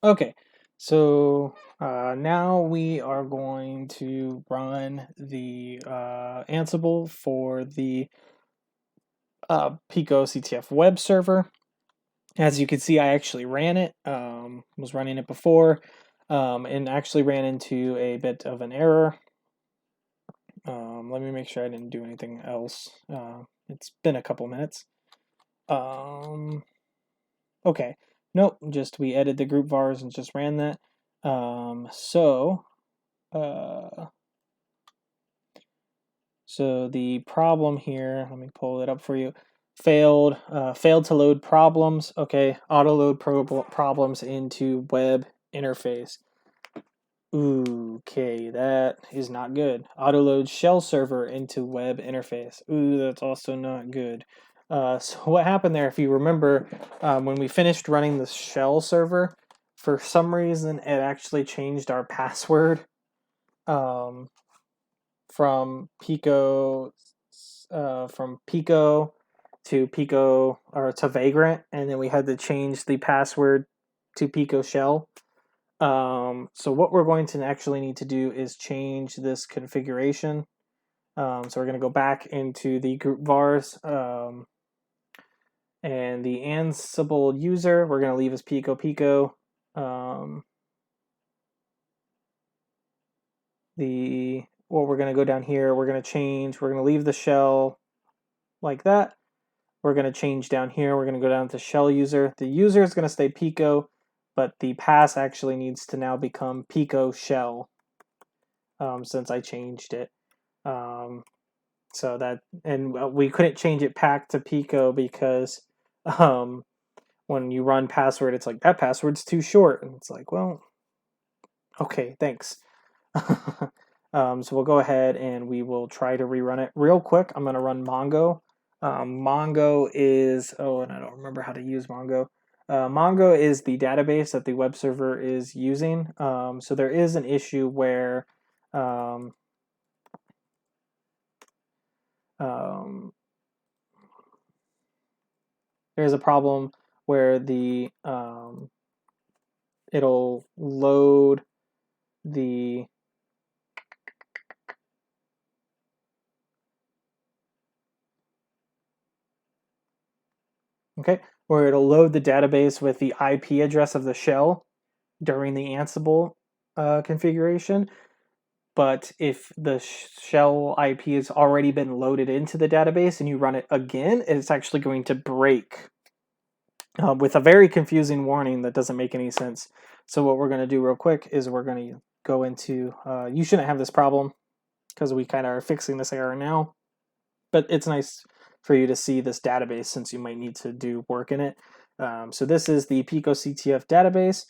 Okay, so now we are going to run the Ansible for the PicoCTF web server. As you can see, I actually ran it, was running it before, and actually ran into a bit of an error. Let me make sure I didn't do anything else. It's been a couple minutes. Okay, nope, just we edited the group vars and just ran that. So the problem here, let me pull it up for you. Failed to load problems. Okay, auto load problems into web interface. Okay, that is not good. Auto load shell server into web interface. That's also not good. So what happened there, if you remember, when we finished running the shell server, for some reason it actually changed our password from Pico to Pico or to Vagrant, and then we had to change the password to Pico Shell. So what we're going to actually need to do is change this configuration. So we're going to go back into the group vars, and the Ansible user we're going to leave as Pico. We're going to go down here. We're going to leave the shell like that. We're going to change down here. We're going to go down to shell user. The user is going to stay Pico, but the pass actually needs to now become Pico shell, since I changed it. We couldn't change it back to Pico because when you run password, it's like, that password's too short. And it's like, well, okay, thanks. So we'll go ahead and we will try to rerun it real quick. I'm going to run Mongo. Mongo is, and I don't remember how to use Mongo. Mongo is the database that the web server is using. So there is an issue where there's a problem where it'll load the where it'll load the database with the IP address of the shell during the Ansible configuration. But if the shell IP has already been loaded into the database and you run it again, it's actually going to break with a very confusing warning that doesn't make any sense. So what we're going to do real quick is we're going to go into, you shouldn't have this problem because we kind of are fixing this error now, but it's nice for you to see this database since you might need to do work in it. So this is the PicoCTF database.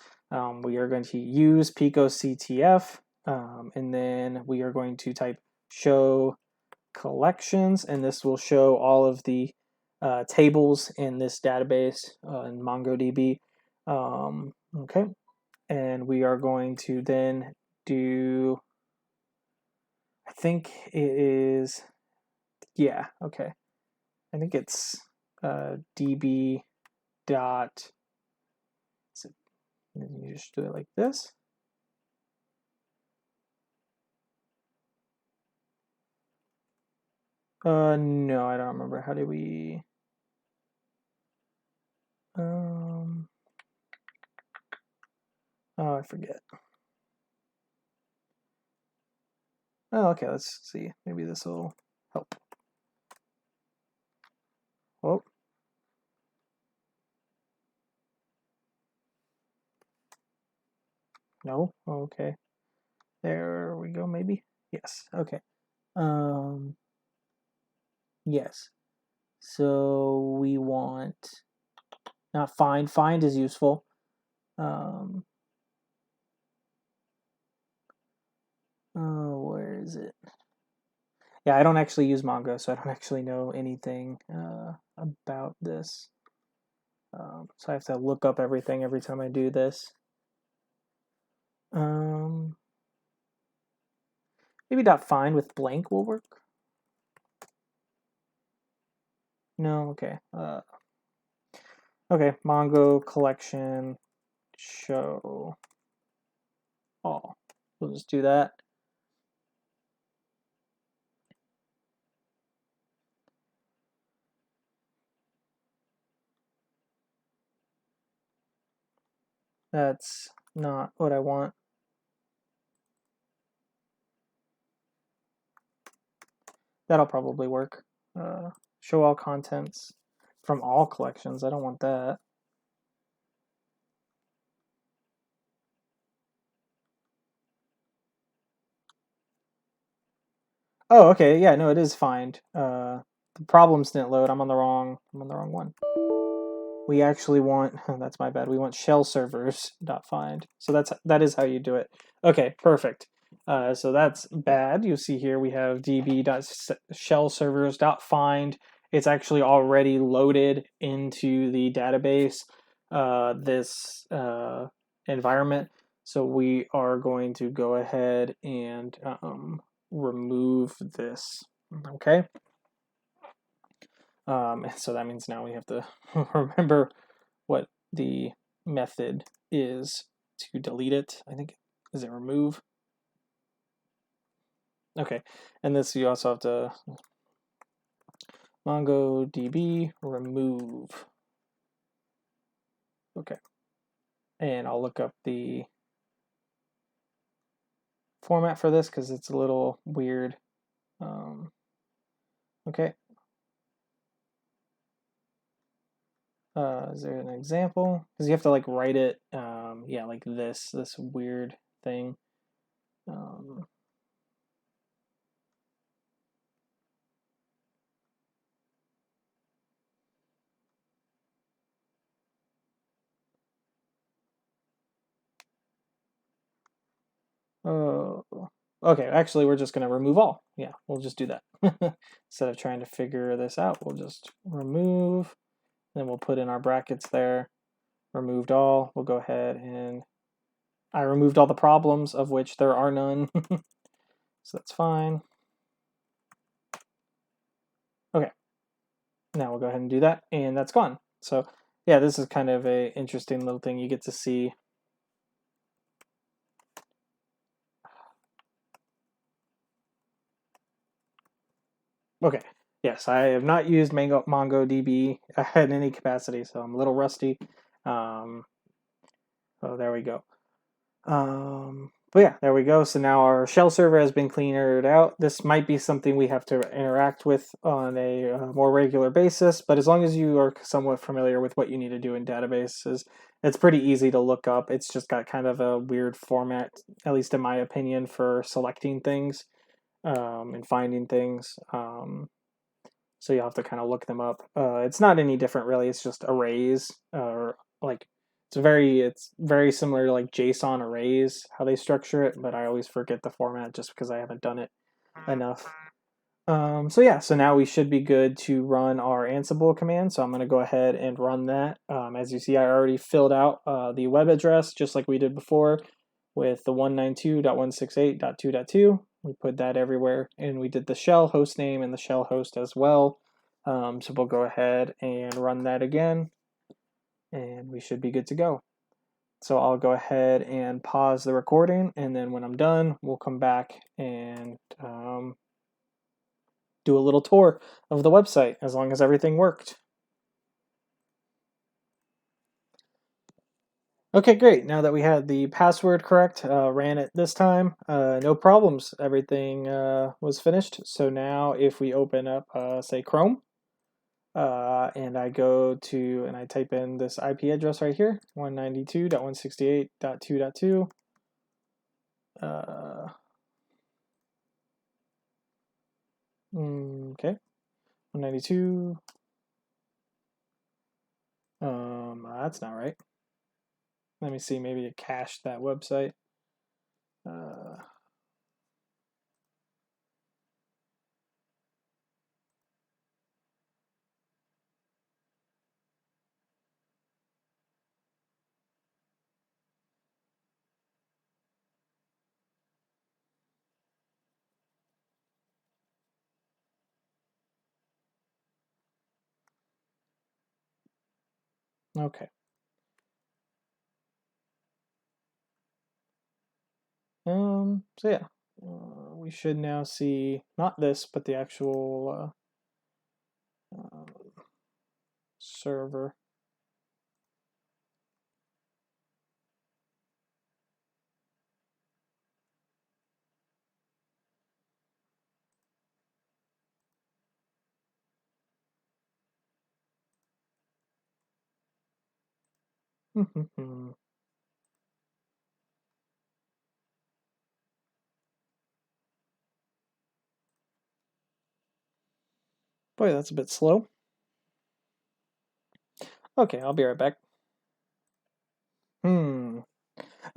We are going to use PicoCTF, and then we are going to type show collections, and this will show all of the tables in this database in MongoDB. Okay, and we are going to then do, I think it is, yeah, okay. I think it's db dot, you just do it like this. No, I don't remember. How do we, oh, I forget. Oh, okay, let's see. Maybe this will help. Oh. No? Oh, okay. There we go, maybe? Yes, okay. Yes. So we want, not find. Find is useful. Where is it? Yeah, I don't actually use Mongo, so I don't actually know anything about this. So I have to look up everything every time I do this. Maybe .find with blank will work. No, okay. Okay, Mongo collection show all. We'll just do that. That's not what I want. That'll probably work. Show all contents from all collections. I don't want that. Oh, okay. Yeah, no, it is find. The problems didn't load. I'm on the wrong one. We actually want, that's my bad. We want shell servers dot find. So that is how you do it. Okay, perfect. So that's bad. You see here we have db.shell servers dot find. It's actually already loaded into the database, this environment. So we are going to go ahead and remove this. Okay. So that means now we have to remember what the method is to delete it. I think, is it remove? Okay, and this you also have to MongoDB remove. Okay, and I'll look up the format for this because it's a little weird. Okay. Is there an example? Because you have to like write it, yeah, like this weird thing. Oh, okay. Actually, we're just going to remove all. Yeah, we'll just do that. Instead of trying to figure this out, we'll just remove. Then we'll put in our brackets there. Removed all. We'll go ahead and I removed all the problems, of which there are none. So that's fine. Okay. Now we'll go ahead and do that, and that's gone. So yeah, this is kind of a interesting little thing you get to see. Okay. Yes, I have not used MongoDB in any capacity, so I'm a little rusty. Oh, there we go. But yeah, there we go. So now our shell server has been cleared out. This might be something we have to interact with on a more regular basis, but as long as you are somewhat familiar with what you need to do in databases, it's pretty easy to look up. It's just got kind of a weird format, at least in my opinion, for selecting things and finding things. So you'll have to kind of look them up. It's not any different really. It's just arrays, or like it's very similar to like JSON arrays, how they structure it. But I always forget the format just because I haven't done it enough. So yeah, so now we should be good to run our Ansible command. So I'm going to go ahead and run that. As you see, I already filled out the web address just like we did before with the 192.168.2.2. We put that everywhere, and we did the shell host name and the shell host as well. So we'll go ahead and run that again, and we should be good to go. So I'll go ahead and pause the recording, and then when I'm done, we'll come back and do a little tour of the website as long as everything worked. Okay, great. Now that we had the password correct, ran it this time, no problems. Everything was finished. So now if we open up, say, Chrome, and I go to, and I type in this IP address right here, 192.168.2.2. Okay, 192. That's not right. Let me see, maybe it cached that website. Okay. So yeah, we should now see not this, but the actual server. Boy, that's a bit slow. Okay, I'll be right back.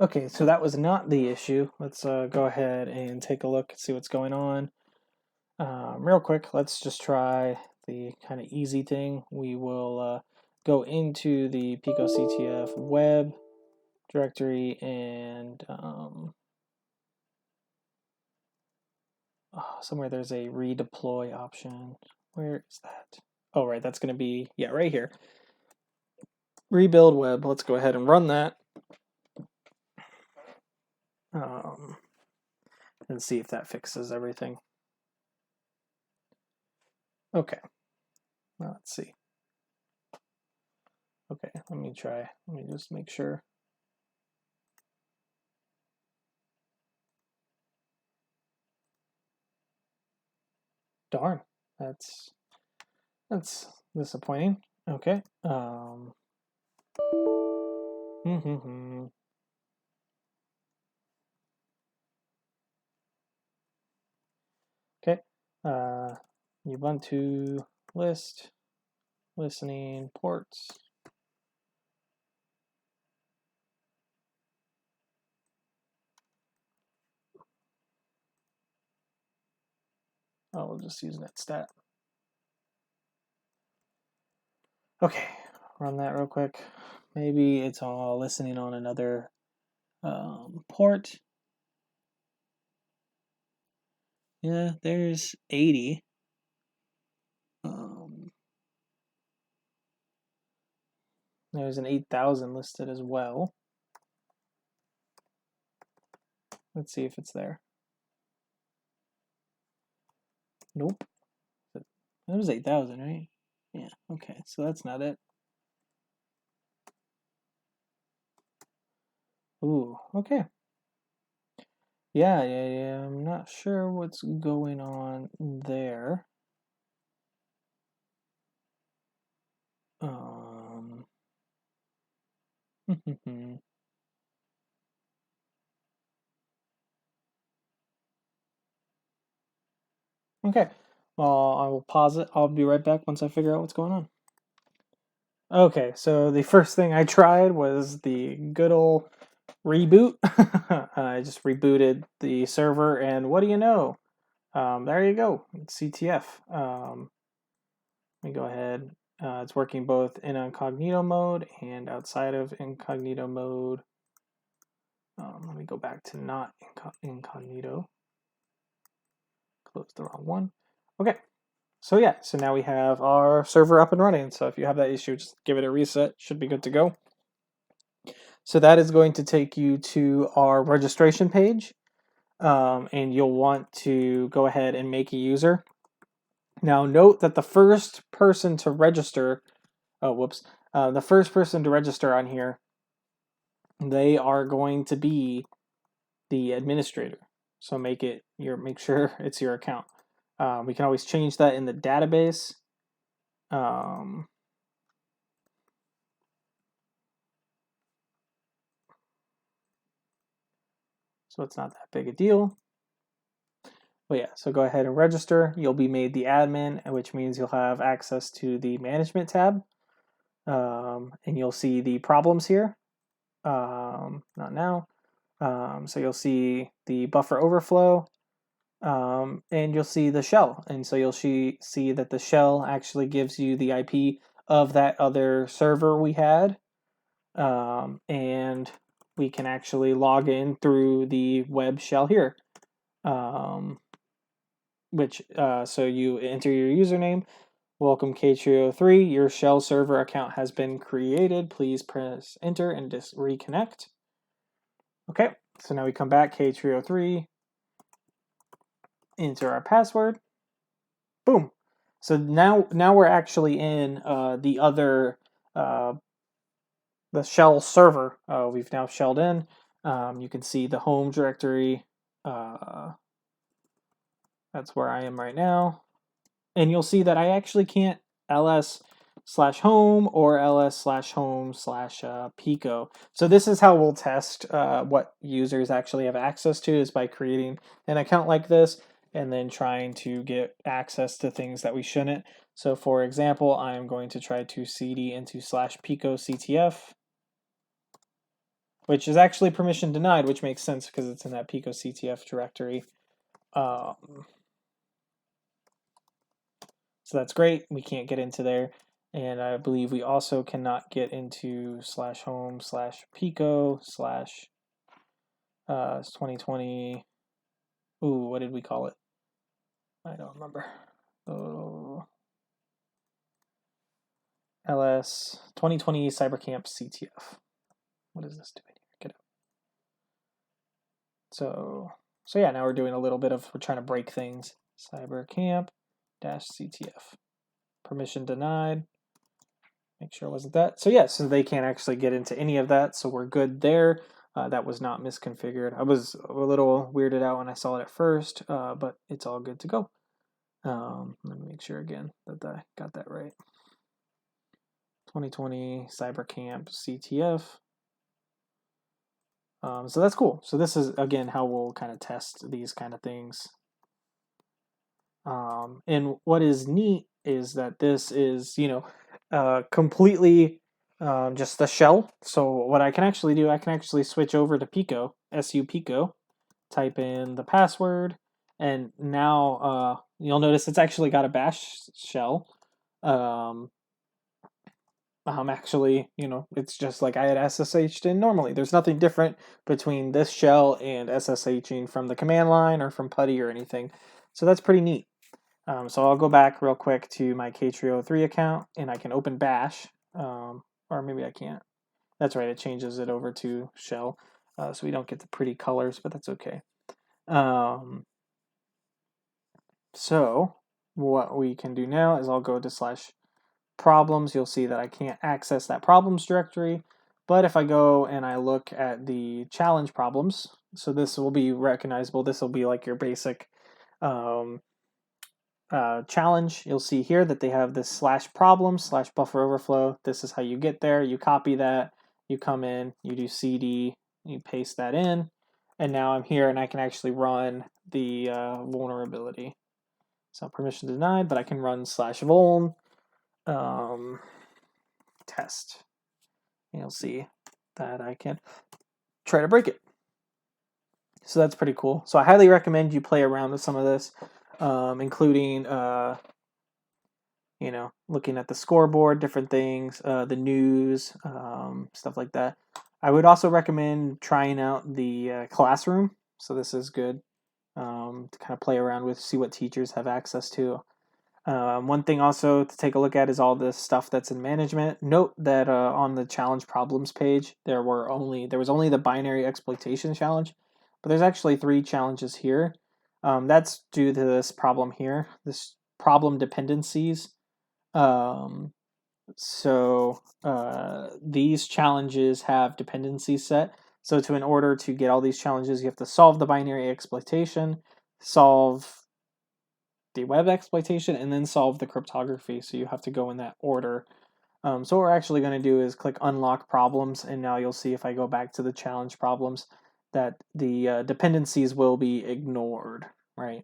Okay, so that was not the issue. Let's go ahead and take a look and see what's going on. Real quick, let's just try the kind of easy thing. We will go into the PicoCTF web directory and somewhere there's a redeploy option. Where is that? Oh, right, that's going to be, yeah, right here. Rebuild web. Let's go ahead and run that. And see if that fixes everything. Okay. Well, let's see. Okay, let me try. Let me just make sure. Darn, that's disappointing. Okay. Okay. Ubuntu list listening ports. Oh, we'll just use netstat. Okay, run that real quick. Maybe it's all listening on another port. Yeah, there's 80. There's an 8,000 listed as well. Let's see if it's there. Nope. It was 8,000, right? Yeah, okay, so that's not it. Ooh, okay. Yeah, I'm not sure what's going on there. Okay, well, I will pause it. I'll be right back once I figure out what's going on. Okay, so the first thing I tried was the good old reboot. I just rebooted the server, and what do you know? There you go, it's CTF. Let me go ahead. It's working both in incognito mode and outside of incognito mode. Let me go back to not incognito. Close the wrong one. Okay, so yeah, so now we have our server up and running. So if you have that issue, just give it a reset. Should be good to go. So that is going to take you to our registration page, and you'll want to go ahead and make a user. Now note that the first person to register, the first person to register on here, they are going to be the administrator. So make sure it's your account. We can always change that in the database. So it's not that big a deal. But yeah, so go ahead and register. You'll be made the admin, which means you'll have access to the management tab. And you'll see the problems here. Not now. So you'll see the buffer overflow, and you'll see the shell. And so you'll see that the shell actually gives you the IP of that other server we had. And we can actually log in through the web shell here. So you enter your username. Welcome K303. Your shell server account has been created. Please press enter and just reconnect. Okay, So now we come back, K303, enter our password. Boom. So now we're actually in the other the shell server. We've now shelled in. You can see the home directory. That's where I am right now. And you'll see that I actually can't ls/home or ls/home/pico. So this is how we'll test what users actually have access to, is by creating an account like this and then trying to get access to things that we shouldn't. So for example, I'm going to try to cd into /PicoCTF, which is actually permission denied, which makes sense because it's in that PicoCTF directory. So that's great. We can't get into there. And I believe we also cannot get into /home/pico/2020. Ooh, what did we call it? I don't remember. Oh, LS 2020 Cybercamp CTF. What is this doing here? Get out. So yeah, now we're doing a little bit of, we're trying to break things. Cybercamp-CTF. Permission denied. Make sure it wasn't that. So yeah, so they can't actually get into any of that, so we're good there. That was not misconfigured. I was a little weirded out when I saw it at first, but it's all good to go. Let me make sure again that I got that right. 2020 Cybercamp CTF. So that's cool. So this is, again, how we'll kind of test these kind of things. And what is neat is that this is, completely just the shell. So what I can actually do, I can actually switch over to Pico, su-pico, type in the password, and now you'll notice it's actually got a bash shell. Actually, it's just like I had SSH'd in normally. There's nothing different between this shell and SSHing from the command line or from PuTTY or anything. So that's pretty neat. So I'll go back real quick to my K303 account, and I can open bash, or maybe I can't. That's right, it changes it over to shell, so we don't get the pretty colors, but that's okay. So what we can do now is I'll go to /problems. You'll see that I can't access that problems directory, but if I go and I look at the challenge problems, so this will be recognizable. This will be like your basic challenge. You'll see here that they have this /problem/buffer overflow. This is how you get there. You copy that, you come in, you do cd, you paste that in, and now I'm here and I can actually run the vulnerability. So permission denied, but I can run /vuln test. And you'll see that I can try to break it. So that's pretty cool. So I highly recommend you play around with some of this, including looking at the scoreboard, different things, the news, stuff like that. I would also recommend trying out the classroom. So this is good to kind of play around with, see what teachers have access to. One thing also to take a look at is all this stuff that's in management. Note that on the challenge problems page, there was only the binary exploitation challenge, but there's actually 3 challenges here. That's due to this problem here, this problem dependencies. These challenges have dependencies set. So in order to get all these challenges, you have to solve the binary exploitation, solve the web exploitation, and then solve the cryptography. So you have to go in that order. So what we're actually going to do is click unlock problems, and now you'll see if I go back to the challenge problems that the dependencies will be ignored, right?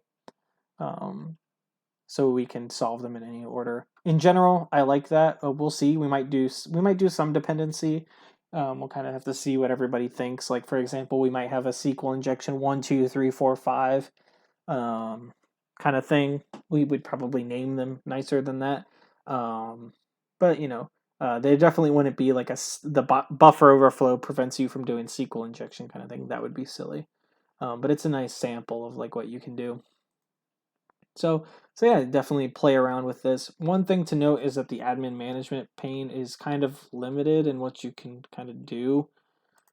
So we can solve them in any order. In general, I like that. We'll see. We might do some dependency. We'll kind of have to see what everybody thinks. Like, for example, we might have a SQL injection 1, 2, 3, 4, 5 kind of thing. We would probably name them nicer than that. But they definitely wouldn't be like the buffer overflow prevents you from doing SQL injection kind of thing. That would be silly. But it's a nice sample of like what you can do. So yeah, definitely play around with this. One thing to note is that the admin management pane is kind of limited in what you can kind of do.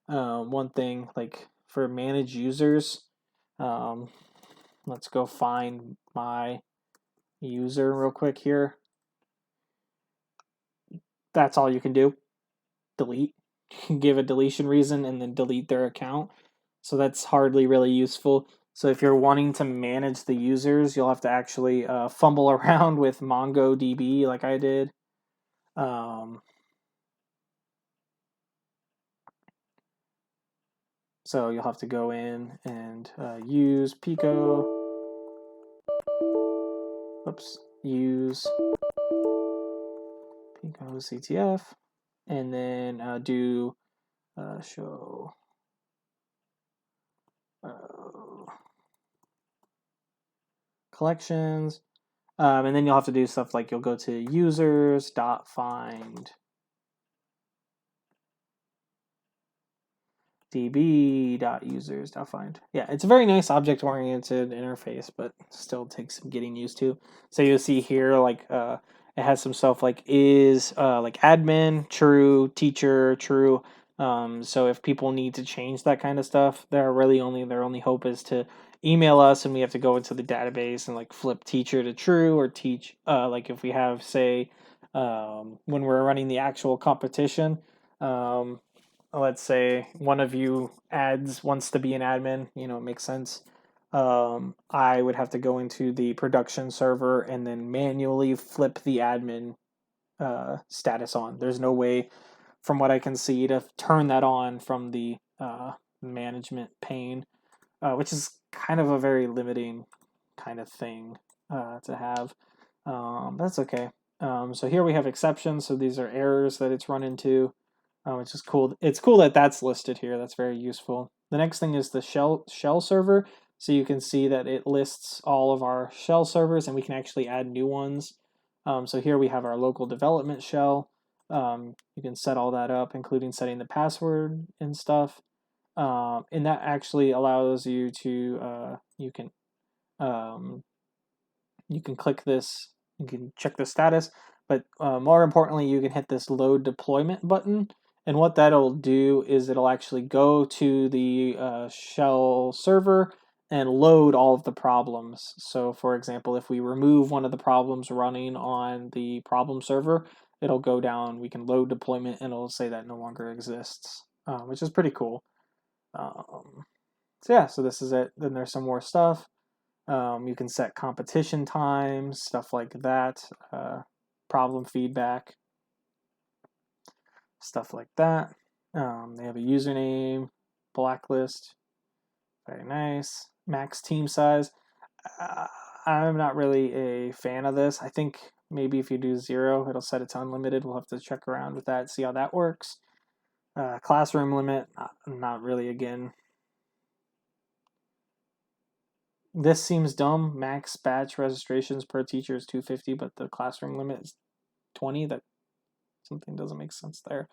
One thing, like for manage users. Let's go find my user real quick here. That's all you can do. Delete. You can give a deletion reason and then delete their account. So that's hardly really useful. So if you're wanting to manage the users, you'll have to actually fumble around with MongoDB like I did. So you'll have to go in and use use PicoCTF, and then do show collections, and then you'll have to do stuff like you'll go to users.find db.users.find. Yeah, it's a very nice object-oriented interface, but still takes some getting used to. So you'll see here, like it has some stuff like is like admin true, teacher true. So if people need to change that kind of stuff, their only hope is to email us, and we have to go into the database and like flip teacher to true, or teach like if we have, say, when we're running the actual competition. Let's say one of you wants to be an admin, it makes sense. I would have to go into the production server and then manually flip the admin status on. There's no way, from what I can see, to turn that on from the management pane, which is kind of a very limiting kind of thing to have. That's okay. So here we have exceptions. So these are errors that it's run into. Which is cool. It's cool that that's listed here. That's very useful. The next thing is the shell server. So you can see that it lists all of our shell servers, and we can actually add new ones. So here we have our local development shell. You can set all that up, including setting the password and stuff. And that actually allows you to you can click this. You can check the status, but more importantly, you can hit this load deployment button. And what that'll do is it'll actually go to the shell server and load all of the problems. So for example, if we remove one of the problems running on the problem server, it'll go down, we can load deployment, and it'll say that no longer exists, which is pretty cool. So yeah, so this is it. Then there's some more stuff. You can set competition times, stuff like that, problem feedback, stuff like that. They have a username, blacklist, very nice. Max team size. I'm not really a fan of this. I think maybe if you do 0, it'll set it to unlimited. We'll have to check around with that, see how that works. Classroom limit, not really, again. This seems dumb. Max batch registrations per teacher is 250, but the classroom limit is 20. That something doesn't make sense there.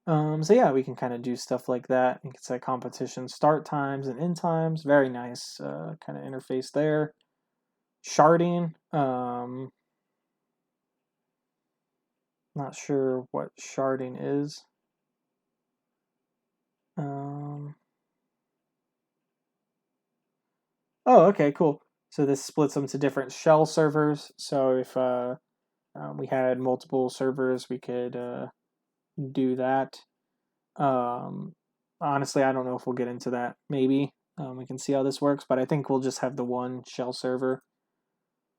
So yeah, we can kind of do stuff like that. You can set competition start times and end times. Very nice kind of interface there. Sharding. Not sure what sharding is. Oh, okay, cool. So this splits them to different shell servers. So if we had multiple servers, we could do that. Honestly, I don't know if we'll get into that. Maybe we can see how this works, but I think we'll just have the one shell server.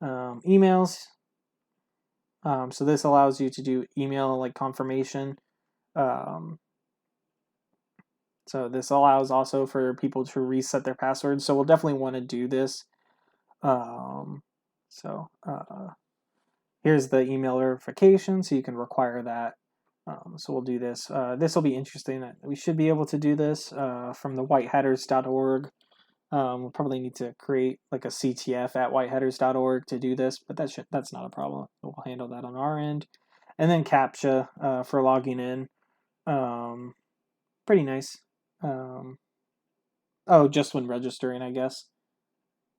Emails. So this allows you to do email like confirmation. So this allows also for people to reset their passwords. So we'll definitely want to do this. Here's the email verification, so you can require that. So we'll do this. This will be interesting. We should be able to do this from the Whitehatters.org. We'll probably need to create like a CTF at whitehatters.org to do this, but that's not a problem. We'll handle that on our end. And then CAPTCHA for logging in. Pretty nice. Oh, just when registering, I guess.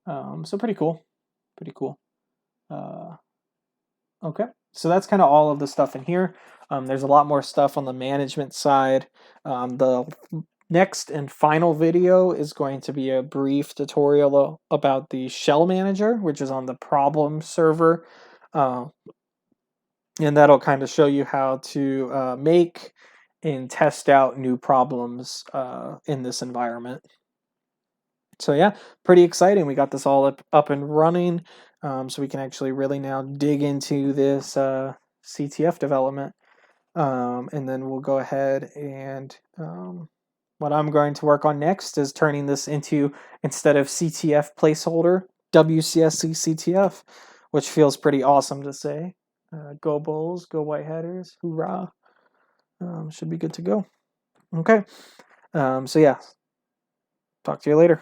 So pretty cool. Pretty cool. Okay, so that's kind of all of the stuff in here. There's a lot more stuff on the management side. The Next and final video is going to be a brief tutorial about the shell manager, which is on the problem server. And that'll kind of show you how to make and test out new problems in this environment. So yeah, pretty exciting. We got this all up and running, so we can actually really now dig into this CTF development. And then we'll go ahead and what I'm going to work on next is turning this into, instead of CTF placeholder, WCSC CTF, which feels pretty awesome to say. Go Bulls, go Whitehatters, hoorah. Should be good to go. Okay, so yeah, talk to you later.